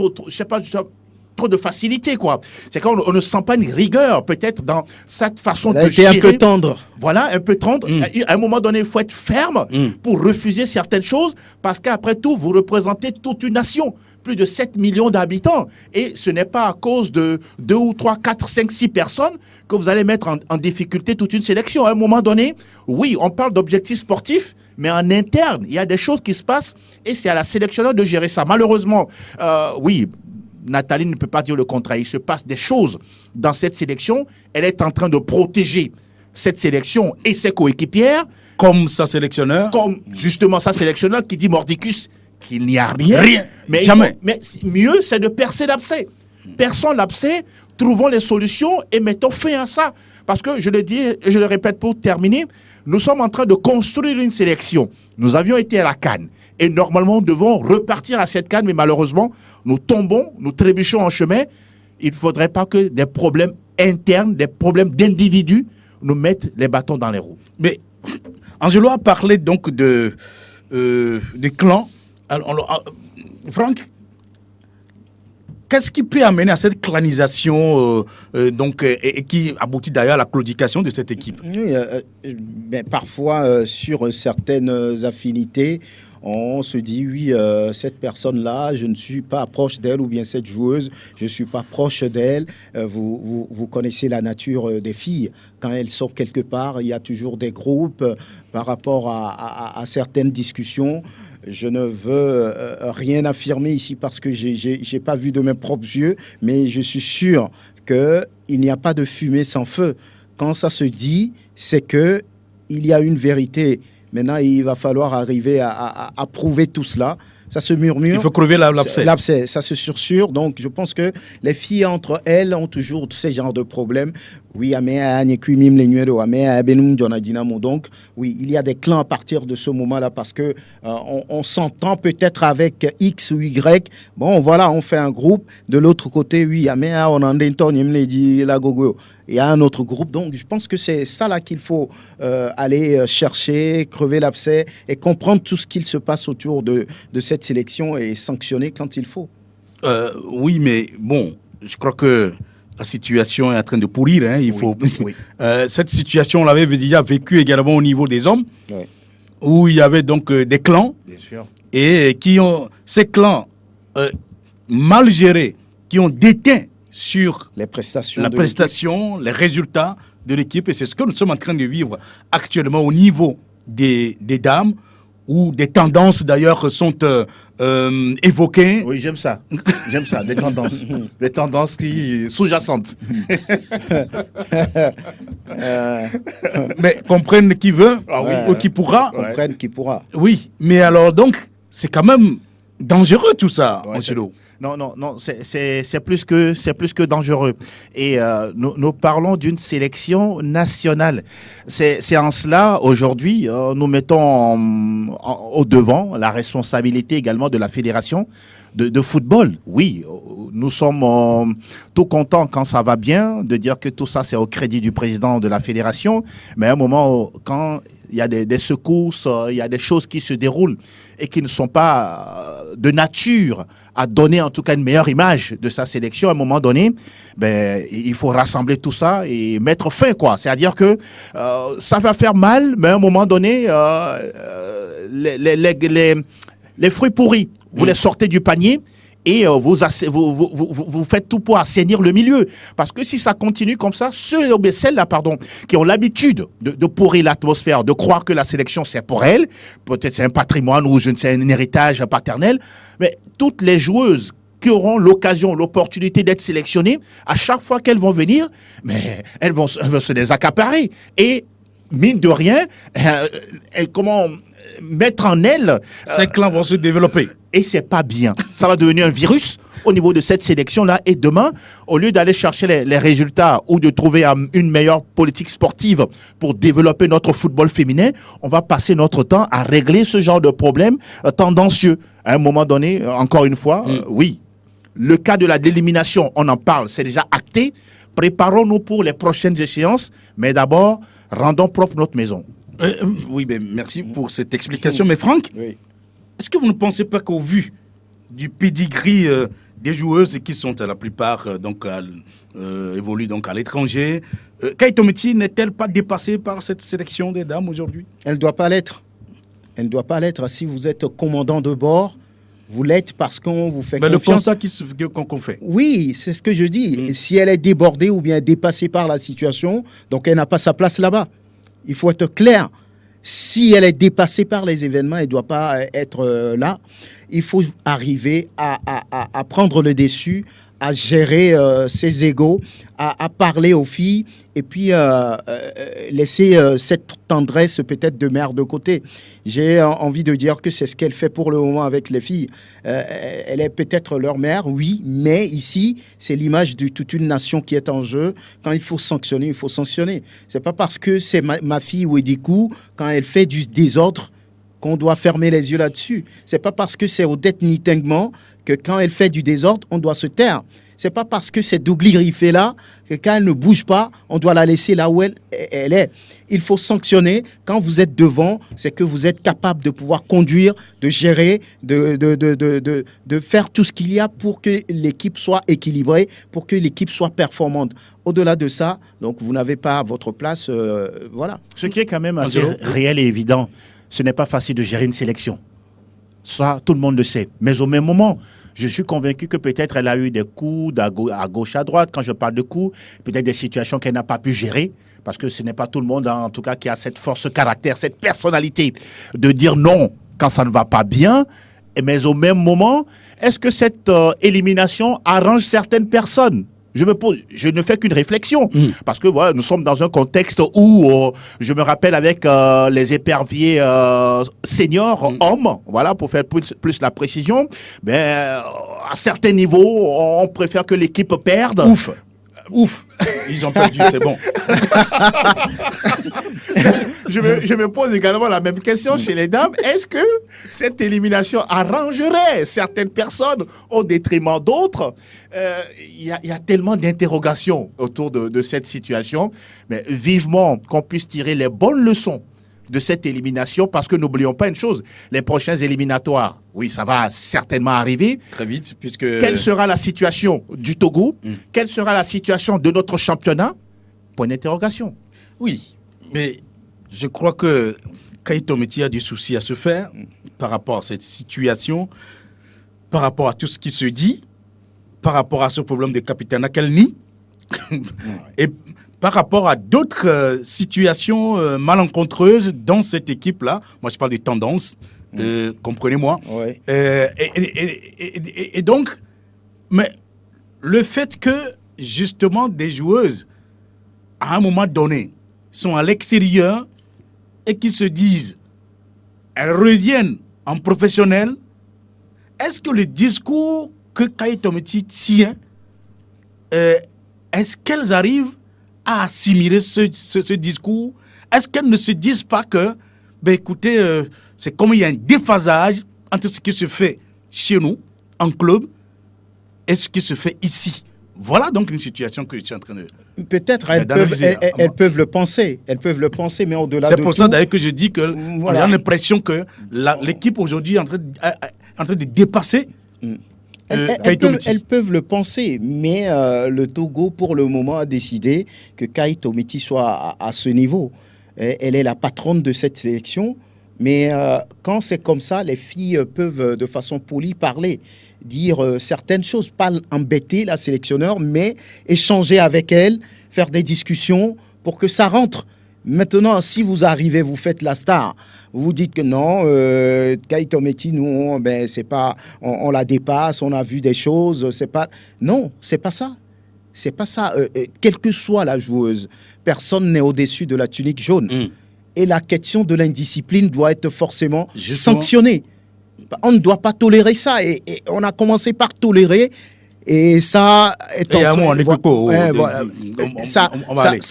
facilité, quoi. C'est qu'on ne sent pas une rigueur, peut-être, dans cette façon de gérer. Un peu tendre. Voilà, un peu tendre. À un moment donné, il faut être ferme pour refuser certaines choses, parce qu'après tout, vous représentez toute une nation. Plus de 7 millions d'habitants. Et ce n'est pas à cause de 2 ou 3, 4, 5, 6 personnes que vous allez mettre en difficulté toute une sélection. À un moment donné, oui, on parle d'objectifs sportifs, mais en interne, il y a des choses qui se passent et c'est à la sélectionneur de gérer ça. Malheureusement, oui, Nathalie ne peut pas dire le contraire. Il se passe des choses dans cette sélection. Elle est en train de protéger cette sélection et ses coéquipières. Comme sa sélectionneur. Comme justement sa sélectionneur qui dit mordicus qu'il n'y a rien. Mais jamais. Mais mieux, c'est de percer l'abcès. Perçons l'abcès, trouvons les solutions et mettons fin à ça. Parce que, je le dis et je le répète pour terminer, nous sommes en train de construire une sélection. Nous avions été à la CAN. Et normalement, nous devons repartir à cette CAN, mais malheureusement, nous tombons, nous trébuchons en chemin. Il ne faudrait pas que des problèmes internes, des problèmes d'individus nous mettent les bâtons dans les roues. Mais Angelo a parlé donc des clans. Alors, Franck, qu'est-ce qui peut amener à cette clanisation et qui aboutit d'ailleurs à la claudication de cette équipe? Oui, parfois, sur certaines affinités, on se dit, oui, cette personne-là, je ne suis pas proche d'elle, ou bien cette joueuse, je ne suis pas proche d'elle. Vous connaissez la nature des filles. Quand elles sont quelque part, il y a toujours des groupes par rapport à certaines discussions. Je ne veux rien affirmer ici parce que je n'ai pas vu de mes propres yeux, mais je suis sûr qu'il n'y a pas de fumée sans feu. Quand ça se dit, c'est qu'il y a une vérité. Maintenant, il va falloir arriver à prouver tout cela. Ça se murmure. Il faut crever l'abcès. L'abcès, ça se sursure. Donc, je pense que les filles, entre elles, ont toujours ces genres de problèmes. Oui, donc, oui, il y a des clans à partir de ce moment-là parce que on s'entend peut-être avec X ou Y. Bon, voilà, on fait un groupe. De l'autre côté, oui, on en il y a un autre groupe. Donc, je pense que c'est ça là qu'il faut aller chercher, crever l'abcès et comprendre tout ce qu'il se passe autour de cette sélection et sanctionner quand il faut. Oui, mais bon, je crois que la situation est en train de pourrir. Hein, Oui. Cette situation, on l'avait déjà vécue également au niveau des hommes, Ouais. où il y avait donc des clans, Bien sûr. et ces clans mal gérés, qui ont déteint sur Les prestations. la de prestation, les résultats de l'équipe. Et c'est ce que nous sommes en train de vivre actuellement au niveau des dames, où des tendances d'ailleurs sont évoquées. Oui, j'aime ça. J'aime ça, des tendances. Des tendances qui sous-jacentes. Mais comprennent qui veut Ah oui. ou qui pourra. Ouais. Comprenne qui pourra. Oui, mais alors donc, c'est quand même dangereux tout ça, Ouais, Angelo. Non, c'est plus que dangereux. Et nous parlons d'une sélection nationale. C'est en cela, aujourd'hui, nous mettons au devant la responsabilité également de la fédération de football. Oui, nous sommes tout contents quand ça va bien, de dire que tout ça, c'est au crédit du président de la fédération. Mais à un moment, quand il y a des secousses, il y a des choses qui se déroulent et qui ne sont pas de nature à donner en tout cas une meilleure image de sa sélection, à un moment donné, ben, il faut rassembler tout ça et mettre fin, quoi. C'est-à-dire que ça va faire mal, mais à un moment donné, les fruits pourris, vous les sortez du panier et vous faites tout pour assainir le milieu. Parce que si ça continue comme ça, celles-là, qui ont l'habitude de pourrir l'atmosphère, de croire que la sélection, c'est pour elles, peut-être c'est un patrimoine ou je ne sais, un héritage paternel, mais toutes les joueuses qui auront l'occasion, l'opportunité d'être sélectionnées, à chaque fois qu'elles vont venir, mais elles vont se les accaparer. Et mine de rien, comment mettre en elles... Ces clans vont se développer. Et c'est pas bien. Ça va devenir un virus au niveau de cette sélection-là. Et demain, au lieu d'aller chercher les résultats ou de trouver une meilleure politique sportive pour développer notre football féminin, on va passer notre temps à régler ce genre de problème tendancieux. À un moment donné, encore une fois, oui, le cas de l'élimination, on en parle, c'est déjà acté. Préparons-nous pour les prochaines échéances, mais d'abord, rendons propre notre maison. Oui, ben, merci pour cette explication. Mais Franck, Oui. est-ce que vous ne pensez pas qu'au vu du pedigree des joueuses qui sont la plupart évoluent donc à l'étranger, Kaito Meti n'est-elle pas dépassée par cette sélection des dames aujourd'hui? Elle ne doit pas l'être. Elle ne doit pas l'être. Si vous êtes commandant de bord, vous l'êtes parce qu'on vous fait Mais confiance. le constat qu'on fait. Oui, c'est ce que je dis. Et si elle est débordée ou bien dépassée par la situation, donc elle n'a pas sa place là-bas. Il faut être clair. Si elle est dépassée par les événements, elle ne doit pas être là. Il faut arriver à prendre le dessus, à gérer ses égos, à parler aux filles et puis laisser cette tendresse peut-être de mère de côté. J'ai envie de dire que c'est ce qu'elle fait pour le moment avec les filles. Elle est peut-être leur mère, oui, mais ici, c'est l'image de toute une nation qui est en jeu. Quand il faut sanctionner, il faut sanctionner. C'est pas parce que c'est ma fille ou Edikou, quand elle fait du désordre, qu'on doit fermer les yeux là-dessus. C'est pas parce que c'est Odette Nitengman que quand elle fait du désordre, on doit se taire. C'est pas parce que c'est Dougli Riffé là que quand elle ne bouge pas, on doit la laisser là où elle est. Il faut sanctionner. Quand vous êtes devant, c'est que vous êtes capable de pouvoir conduire, de gérer, de faire tout ce qu'il y a pour que l'équipe soit équilibrée, pour que l'équipe soit performante. Au-delà de ça, donc vous n'avez pas votre place. Voilà. Ce qui est quand même assez réel et évident, ce n'est pas facile de gérer une sélection. Ça, tout le monde le sait. Mais au même moment, je suis convaincu que peut-être elle a eu des coups à gauche, à droite. Quand je parle de coups, peut-être des situations qu'elle n'a pas pu gérer. Parce que ce n'est pas tout le monde, en tout cas, qui a cette force caractère, cette personnalité de dire non quand ça ne va pas bien. Mais au même moment, est-ce que cette élimination arrange certaines personnes? Je ne fais qu'une réflexion. Parce que voilà, nous sommes dans un contexte où, je me rappelle avec les éperviers seniors, hommes, voilà, pour faire plus la précision, à certains niveaux, on préfère que l'équipe perde. Ouf, ils ont perdu, c'est bon. Je me pose également la même question chez les dames. Est-ce que cette élimination arrangerait certaines personnes au détriment d'autres? Il y a tellement d'interrogations autour de cette situation. Mais vivement qu'on puisse tirer les bonnes leçons de cette élimination, parce que n'oublions pas une chose, les prochains éliminatoires, oui, ça va certainement arriver. Très vite, puisque... Quelle sera la situation du Togo? Quelle sera la situation de notre championnat? Point d'interrogation. Oui, mais je crois que Kaito Meti a des soucis à se faire par rapport à cette situation, par rapport à tout ce qui se dit, par rapport à ce problème de capitaine Akelni, et par rapport à d'autres situations malencontreuses dans cette équipe-là. Moi, je parle des tendances, comprenez-moi. Ouais. Et donc, mais le fait que, justement, des joueuses, à un moment donné, sont à l'extérieur et qui se disent, elles reviennent en professionnel, est-ce que le discours que Kaito Meti tient, est-ce qu'elles arrivent à assimiler ce discours? Est-ce qu'elles ne se disent pas que, écoutez, c'est comme il y a un déphasage entre ce qui se fait chez nous, en club, et ce qui se fait ici? Voilà donc une situation que je suis en train de... Peut-être elles peuvent le penser. Elles peuvent le penser, mais au-delà de tout... C'est pour ça d'ailleurs que je dis que voilà. on a l'impression que l'équipe aujourd'hui est en train de dépasser... Elles peuvent le penser, mais le Togo, pour le moment, a décidé que Kaito Meti soit à ce niveau. Elle est la patronne de cette sélection, mais quand c'est comme ça, les filles peuvent, de façon polie, parler, dire certaines choses, pas embêter la sélectionneur, mais échanger avec elle, faire des discussions pour que ça rentre. Maintenant, si vous arrivez, vous faites la star, vous dites que non, Kaito Meti, nous, c'est pas, on la dépasse, on a vu des choses, c'est pas... Non, c'est pas ça. C'est pas ça. Quelle que soit la joueuse, personne n'est au-dessus de la tunique jaune. Et la question de l'indiscipline doit être forcément sanctionnée. On ne doit pas tolérer ça. Et on a commencé par tolérer. Et ça est ça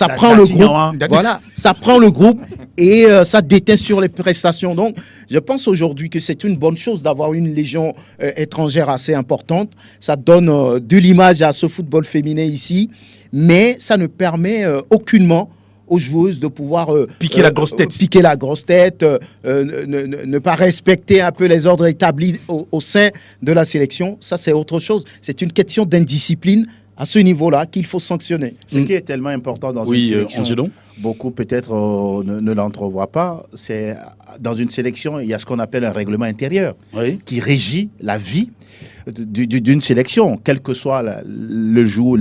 prend le groupe. Voilà, ça prend le groupe et ça déteint sur les prestations. Donc, je pense aujourd'hui que c'est une bonne chose d'avoir une légion étrangère assez importante. Ça donne de l'image à ce football féminin ici, mais ça ne permet aucunement aux joueuses de pouvoir piquer la grosse tête, ne pas respecter un peu les ordres établis au sein de la sélection. Ça, c'est autre chose. C'est une question d'indiscipline à ce niveau-là qu'il faut sanctionner. Ce qui est tellement important dans une sélection, beaucoup peut-être ne l'entrevoient pas, c'est dans une sélection, il y a ce qu'on appelle un règlement intérieur qui régit la vie d'une sélection, quelle que soit la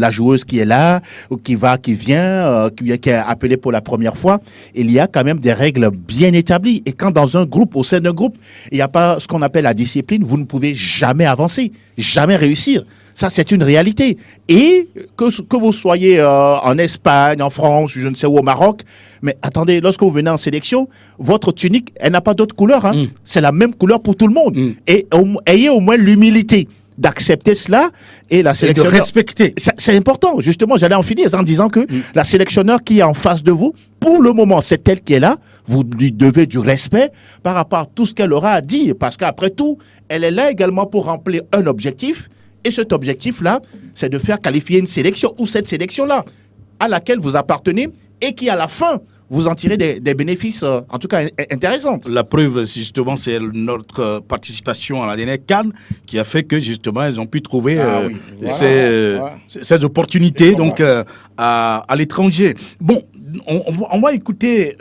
joueuse qui est là, ou qui vient, qui est appelée pour la première fois. Il y a quand même des règles bien établies. Et quand dans un groupe, au sein d'un groupe, il n'y a pas ce qu'on appelle la discipline, vous ne pouvez jamais avancer, jamais réussir. Ça, c'est une réalité. Et que vous soyez en Espagne, en France, je ne sais où, au Maroc, mais attendez, lorsque vous venez en sélection, votre tunique, elle n'a pas d'autre couleur. C'est la même couleur pour tout le monde. Et ayez au moins l'humilité d'accepter cela et la sélectionneur... Et de respecter. C'est important. Justement, j'allais en finir en disant que la sélectionneur qui est en face de vous, pour le moment, c'est elle qui est là. Vous lui devez du respect par rapport à tout ce qu'elle aura à dire. Parce qu'après tout, elle est là également pour remplir un objectif. Et cet objectif-là, c'est de faire qualifier une sélection ou cette sélection-là à laquelle vous appartenez et qui, à la fin, vous en tirez des bénéfices, en tout cas, intéressants. La preuve, justement, c'est notre participation à la dernière CAN qui a fait que, justement, elles ont pu trouver ces opportunités donc, à l'étranger. Bon, on va écouter,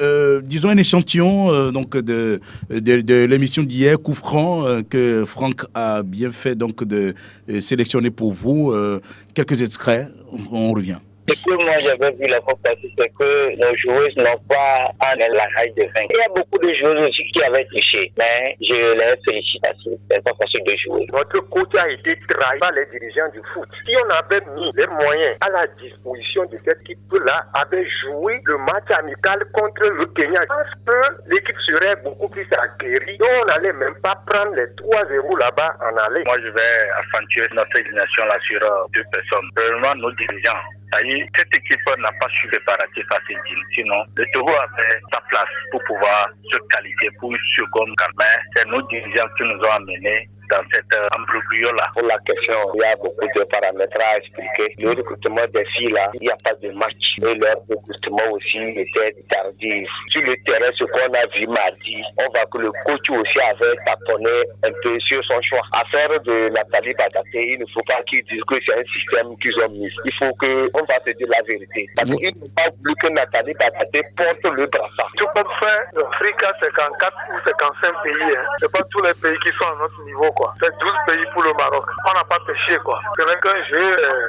disons, un échantillon donc, de l'émission d'hier, Coup franc, que Franck a bien fait donc, de sélectionner pour vous. Quelques extraits, on revient. Ce que moi j'avais vu la fois passée, c'est que nos joueuses n'ont pas la rage de vaincre. Il y a beaucoup de joueuses aussi qui avaient triché, mais je les félicite assez. C'est pas facile de jouer. Notre coach a été trahi par les dirigeants du foot. Si on avait mis les moyens à la disposition de cette équipe-là, avait joué le match amical contre le Kenya, je pense que l'équipe serait beaucoup plus aguerrie. Donc on n'allait même pas prendre les 3-0 là-bas en aller. Moi je vais accentuer notre élimination là sur deux personnes. Premièrement, nos dirigeants. Cette équipe n'a pas su préparatif à ces deals. Sinon, le Togo avait sa place pour pouvoir se qualifier pour une seconde campagne. C'est nos dirigeants qui nous ont amenés dans cette embrouille-là. Pour la question, il y a beaucoup de paramètres à expliquer. Le recrutement des filles, là, il n'y a pas de match. Et leur recrutement aussi était tardif. Sur le terrain, ce qu'on a vu mardi, on voit que le coach aussi avait tâtonné un peu sur son choix. Affaire de Nathalie Bataté, il ne faut pas qu'ils disent que c'est un système qu'ils ont mis. Il faut qu'on va se dire la vérité. Parce qu'ils n'ont pas voulu que Nathalie Bataté porte le brassard. Tout comme fait l'Afrique à 54 ou 55 pays. C'est pas tous les pays qui sont à notre niveau. C'est 12 pays pour le Maroc. On n'a pas pêché, quoi. C'est vrai qu'un jeu,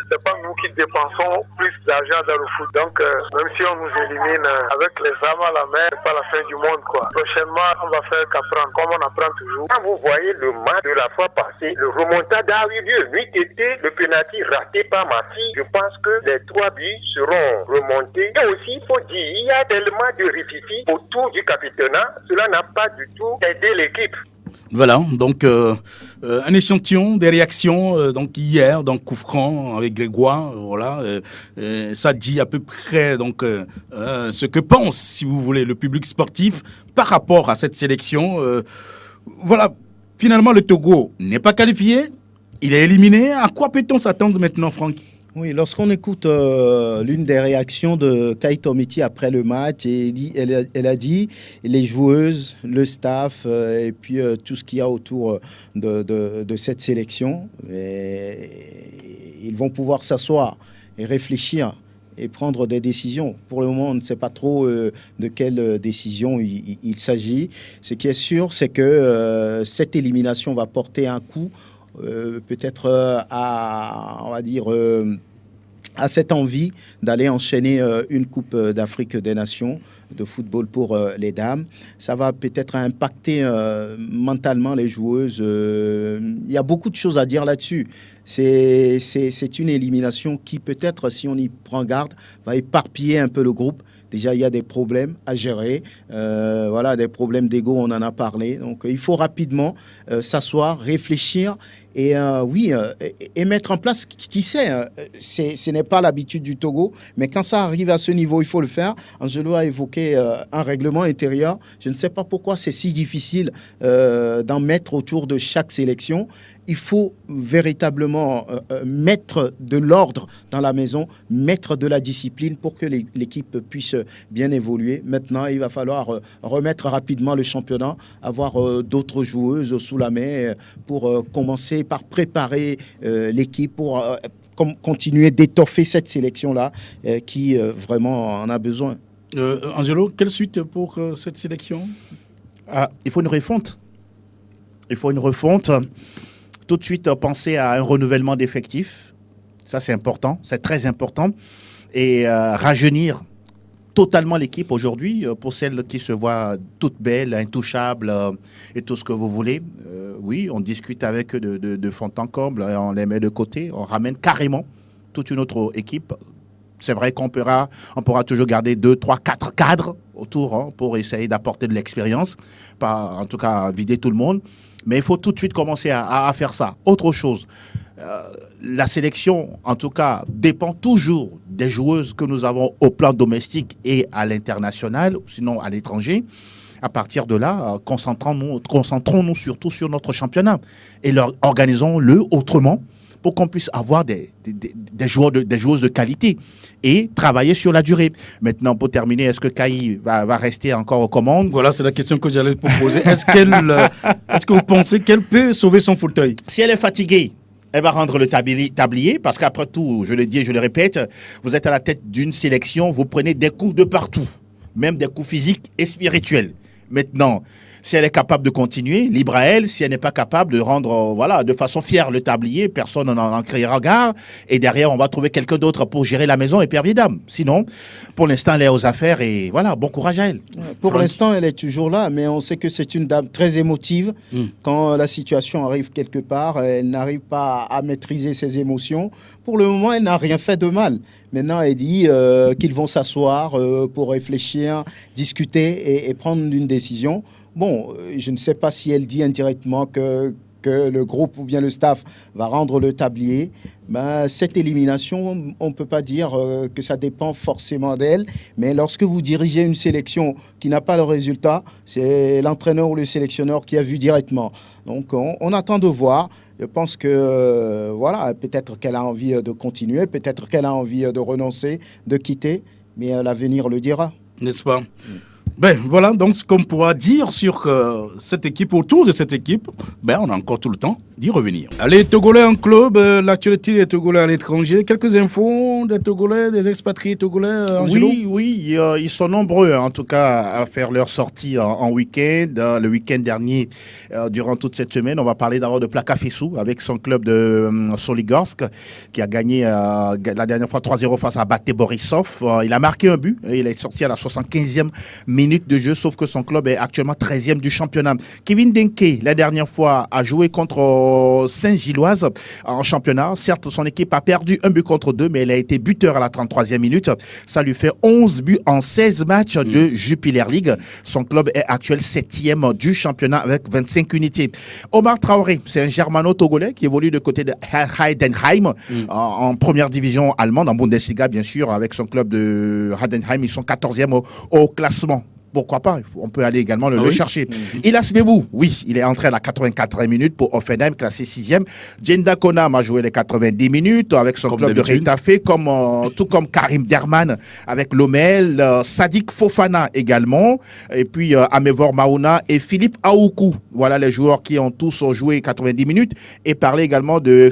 c'est pas nous qui dépensons plus d'argent dans le foot. Donc, même si on nous élimine avec les armes à la main, c'est pas la fin du monde, quoi. Prochainement, on va faire qu'apprendre, comme on apprend toujours. Quand vous voyez le match de la fois passée, le remontada a eu lieu. Lui était le penalty raté par ma fille. Je pense que les 3 buts seront remontés. Et aussi, il faut dire, il y a tellement de rififi autour du capitana. Cela n'a pas du tout aidé l'équipe. Voilà, donc un échantillon des réactions donc hier, donc coup franc avec Grégoire, voilà, ça dit à peu près donc ce que pense, si vous voulez, le public sportif par rapport à cette sélection. Voilà, finalement le Togo n'est pas qualifié, il est éliminé. À quoi peut-on s'attendre maintenant, Franck ? Oui, lorsqu'on écoute l'une des réactions de Kaito Miti après le match, elle a dit les joueuses, le staff et puis tout ce qu'il y a autour de cette sélection, ils vont pouvoir s'asseoir et réfléchir et prendre des décisions. Pour le moment, on ne sait pas trop de quelle décision il s'agit. Ce qui est sûr, c'est que cette élimination va porter un coup peut-être on va dire, à cette envie d'aller enchaîner une Coupe d'Afrique des Nations de football pour les dames. Ça va peut-être impacter mentalement les joueuses. Il y a beaucoup de choses à dire là-dessus. C'est une élimination qui peut-être, si on y prend garde, va éparpiller un peu le groupe. Déjà, il y a des problèmes à gérer. Voilà, des problèmes d'ego, on en a parlé. Donc, il faut rapidement s'asseoir, réfléchir et mettre en place, qui sait, ce n'est pas l'habitude du Togo, mais quand ça arrive à ce niveau, il faut le faire. Angelo a évoqué un règlement intérieur. Je ne sais pas pourquoi c'est si difficile d'en mettre autour de chaque sélection. Il faut véritablement mettre de l'ordre dans la maison, mettre de la discipline pour que l'équipe puisse bien évoluer. Maintenant, il va falloir remettre rapidement le championnat, avoir d'autres joueuses sous la main pour commencer par préparer l'équipe, pour continuer d'étoffer cette sélection-là qui vraiment en a besoin. Angelo, quelle suite pour cette sélection ? Il faut une refonte. Il faut une refonte. Tout de suite penser à un renouvellement d'effectifs. Ça, c'est important, c'est très important. Et rajeunir totalement l'équipe aujourd'hui, pour celles qui se voient toutes belles, intouchables et tout ce que vous voulez. Oui, on discute avec eux de fond en comble, on les met de côté, on ramène carrément toute une autre équipe. C'est vrai qu'on pourra toujours garder 2, 3, 4 cadres autour pour essayer d'apporter de l'expérience, pas en tout cas vider tout le monde. Mais il faut tout de suite commencer à faire ça. Autre chose, la sélection, en tout cas, dépend toujours des joueuses que nous avons au plan domestique et à l'international, sinon à l'étranger. À partir de là, concentrons-nous surtout sur notre championnat et organisons-le autrement pour qu'on puisse avoir des joueuses de qualité et travailler sur la durée. Maintenant, pour terminer, est-ce que Kai va rester encore aux commandes ? Voilà, c'est la question que j'allais poser. Est-ce que vous pensez qu'elle peut sauver son fauteuil ? Si elle est fatiguée, elle va rendre le tablier, parce qu'après tout, je le dis et je le répète, vous êtes à la tête d'une sélection, vous prenez des coups de partout, même des coups physiques et spirituels. Maintenant, Si elle est capable de continuer, libre à elle. Si elle n'est pas capable de rendre, de façon fière le tablier, personne n'en criera gare. Et derrière, on va trouver quelqu'un d'autre pour gérer la maison et père dame. Sinon, pour l'instant, elle est aux affaires et voilà, bon courage à elle. Pour l'instant, elle est toujours là, mais on sait que c'est une dame très émotive. Quand la situation arrive quelque part, elle n'arrive pas à maîtriser ses émotions. Pour le moment, elle n'a rien fait de mal. Maintenant, elle dit qu'ils vont s'asseoir pour réfléchir, discuter et prendre une décision. Bon, je ne sais pas si elle dit indirectement que le groupe ou bien le staff va rendre le tablier. Cette élimination, on ne peut pas dire que ça dépend forcément d'elle. Mais lorsque vous dirigez une sélection qui n'a pas le résultat, c'est l'entraîneur ou le sélectionneur qui a vu directement. Donc, on attend de voir. Je pense que, peut-être qu'elle a envie de continuer, peut-être qu'elle a envie de renoncer, de quitter. Mais l'avenir le dira. N'est-ce pas? Voilà donc ce qu'on pourra dire sur cette équipe, autour de cette équipe. On a encore tout le temps d'y revenir. Allez, Togolais en club, l'actualité des Togolais à l'étranger. Quelques infos des Togolais, des expatriés Togolais, Angelo? Oui, ils sont nombreux en tout cas à faire leur sortie en week-end. Le week-end dernier, durant toute cette semaine, on va parler d'abord de Plaka Fessou avec son club de Soligorsk qui a gagné la dernière fois 3-0 face à Bate Borisov. Il a marqué un but, il est sorti à la 75e minute de jeu, sauf que son club est actuellement 13e du championnat. Kevin Denke, la dernière fois, a joué contre Saint-Gilloise en championnat. Certes, son équipe a perdu 1-2, mais elle a été buteur à la 33e minute. Ça lui fait 11 buts en 16 matchs de Jupiler League. Son club est actuel 7e du championnat avec 25 unités. Omar Traoré, c'est un germano-togolais qui évolue de côté de Heidenheim en première division allemande, en Bundesliga bien sûr, avec son club de Heidenheim. Ils sont 14e au classement. Pourquoi pas? On peut aller également le chercher. Ilas Bebou, oui, il est entré à la 84e minute pour Offenheim, classé 6e. Jenda Konam a joué les 90 minutes avec son club de Retafe, tout comme Karim Derman avec l'Omel, Sadik Fofana également, et puis Amevor Maouna et Philippe Aoukou. Voilà les joueurs qui ont tous joué 90 minutes. Et parler également de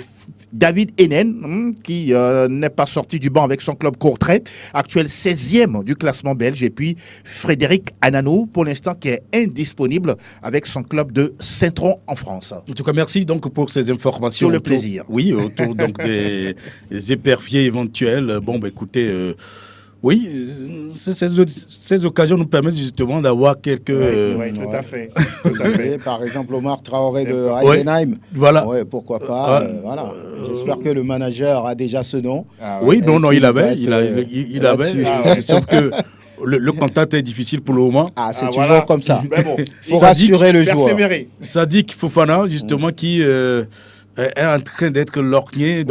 David Enen, qui n'est pas sorti du banc avec son club Courtrai, actuel 16e du classement belge. Et puis Frédéric Ananou, pour l'instant, qui est indisponible avec son club de Saint-Tron en France. En tout cas, merci donc pour ces informations. Tout le plaisir. Oui, autour donc des éperviers éventuels. Écoutez... Oui, ces occasions nous permettent justement d'avoir quelques... Oui, tout à fait. Tout à fait. Par exemple, Omar Traoré de Heidenheim. Voilà. Ouais, pourquoi pas. Voilà. J'espère que le manager a déjà ce nom. Il avait. Sauf que le contact est difficile pour le moment. C'est toujours comme ça. Mais bon, il faut rassurer le joueur. Sadik Fofana, justement, qui... est en train d'être lorgné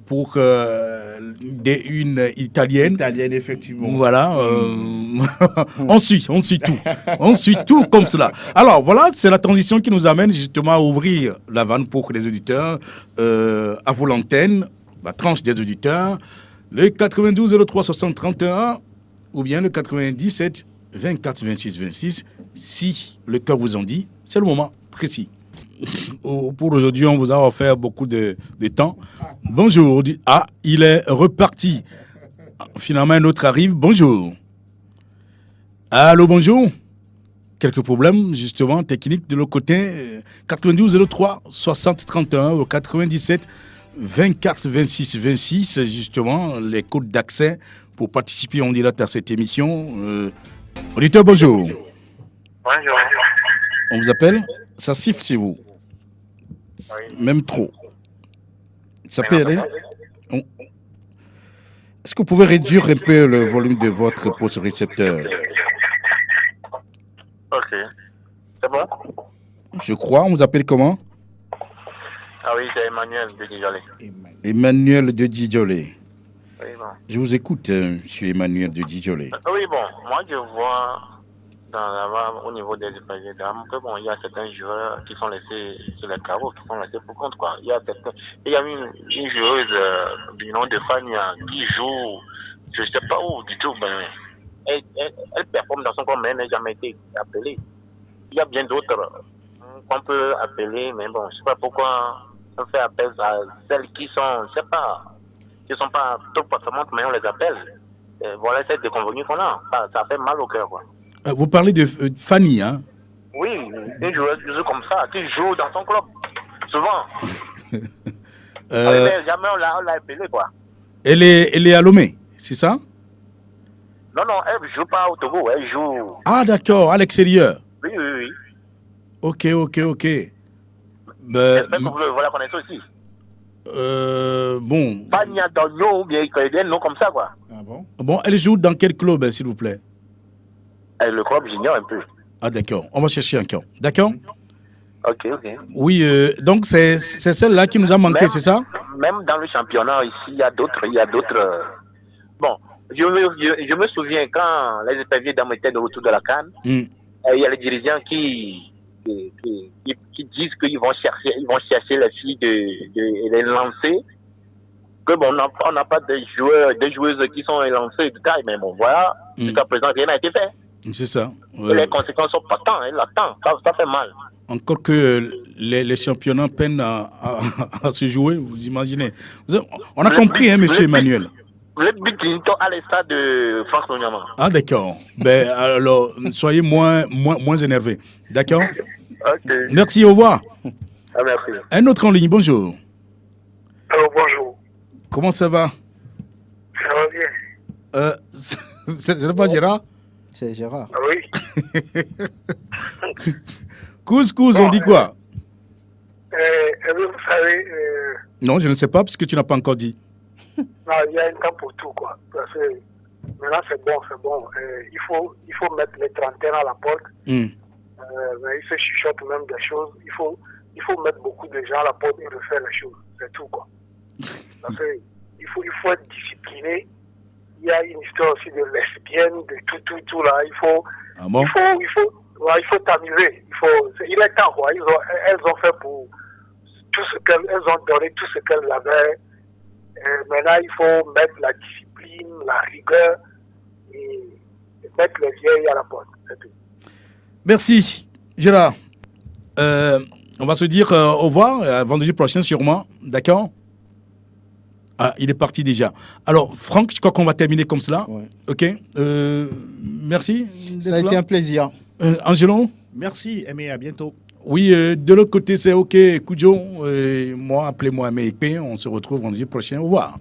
pour une italienne. Italienne, effectivement. Voilà. On suit tout. On suit tout comme cela. Alors, voilà, c'est la transition qui nous amène justement à ouvrir la vanne pour les auditeurs. À vous l'antenne, la tranche des auditeurs. Le 92 03 60 31 ou bien le 97 24 26 26. Si le cœur vous en dit, c'est le moment précis. Pour aujourd'hui, on vous a offert beaucoup de temps. Bonjour. Il est reparti. Finalement, un autre arrive. Bonjour. Allô, bonjour. Quelques problèmes, justement, techniques de l'autre côté. 92 03 60 31 au 97 24 26 26. Justement, les codes d'accès pour participer en direct à cette émission. Auditeur, bonjour. Bonjour. On vous appelle? Ça siffle chez vous. Même trop. Ça peut aller? Est-ce que vous pouvez réduire un peu le volume de votre poste récepteur? Ok. C'est bon? Je crois. On vous appelle comment? Ah oui, c'est Emmanuel de Dijolé. Emmanuel de Dijolé. Oui, bon. Je vous écoute, monsieur Emmanuel de Dijolé. Oui, bon. Moi, je vois au niveau des épreuves d'âme que il y a certains joueurs qui sont laissés sur les carreaux, qui sont laissés pour compte, quoi. Il y a une joueuse du nom de Fania qui joue, je ne sais pas où du tout, mais elle performe dans son corps, mais elle n'a jamais été appelée. Il y a bien d'autres qu'on peut appeler, mais bon, je ne sais pas pourquoi on fait appel à celles qui sont, je sais pas, qui ne sont pas trop performantes, mais on les appelle. Et voilà cette déconvenue qu'on a. Ça fait mal au cœur, quoi. Vous parlez de Fanny, hein? Oui, une joueuse comme ça, qui joue dans son club, souvent. Mais jamais on l'a appelé, quoi. Elle est à Lomé, c'est ça? Non, elle ne joue pas au Togo, elle joue... Ah, d'accord, à l'extérieur. Oui. Ok. J'espère que vous la connaissez aussi. Bon. Pas Niadonio ou bien il connaît un nom comme ça, quoi. Ah bon? Bon, elle joue dans quel club, s'il vous plaît? Le club j'ignore un peu. Ah, d'accord. On va chercher un camp. D'accord? Ok. Oui, donc c'est celle-là qui nous a manqué, c'est ça? Même dans le championnat ici, il y a d'autres. Bon, je me souviens quand les éperviers d'âme étaient de retour de la CAN, il y a les dirigeants qui disent qu'ils vont chercher les filles de les lancer. Que bon, on n'a pas de joueuses qui sont lancées de taille, mais bon, voilà, jusqu'à présent, rien n'a été fait. C'est ça. Et les conséquences sont patentes, elles l'attendent, ça fait mal. Encore que les championnats peinent à se jouer, vous imaginez. On a compris, hein, monsieur Emmanuel. Le but à l'estade de Franck Nonyama. Ah, d'accord. Ben, alors, soyez moins énervés. D'accord? Ok. Merci, au revoir. Ah, merci. Un autre en ligne, bonjour. Alors, bonjour. Comment ça va? Ça va bien. C'est pas Gérard? C'est Gérard. Ah oui. Couscous, on dit quoi? Vous savez, Non, je ne sais pas, parce que tu n'as pas encore dit. non, il y a un temps pour tout, quoi. Parce que maintenant, c'est bon. Il faut mettre les trentaines à la porte. Mais il se chuchote même des choses. Il faut mettre beaucoup de gens à la porte et refaire les choses. C'est tout, quoi. Parce que il faut être discipliné. Il y a une histoire aussi de lesbiennes, de tout là. Il faut t'amuser. Il est temps, quoi. Elles ont fait pour tout ce qu'elles ont donné, tout ce qu'elles avaient. Maintenant, il faut mettre la discipline, la rigueur et mettre les vieilles à la porte. C'est tout. Merci, Gérard. On va se dire au revoir, vendredi prochain sûrement, d'accord? Ah, il est parti déjà. Alors, Franck, je crois qu'on va terminer comme cela. Ouais. Ok. Merci. Ça a été un plaisir. Angelo? Merci, Aimé, à bientôt. Oui, de l'autre côté, c'est OK. Koujo, moi, appelez-moi Aimé Ekpe. On se retrouve vendredi prochain. Au revoir.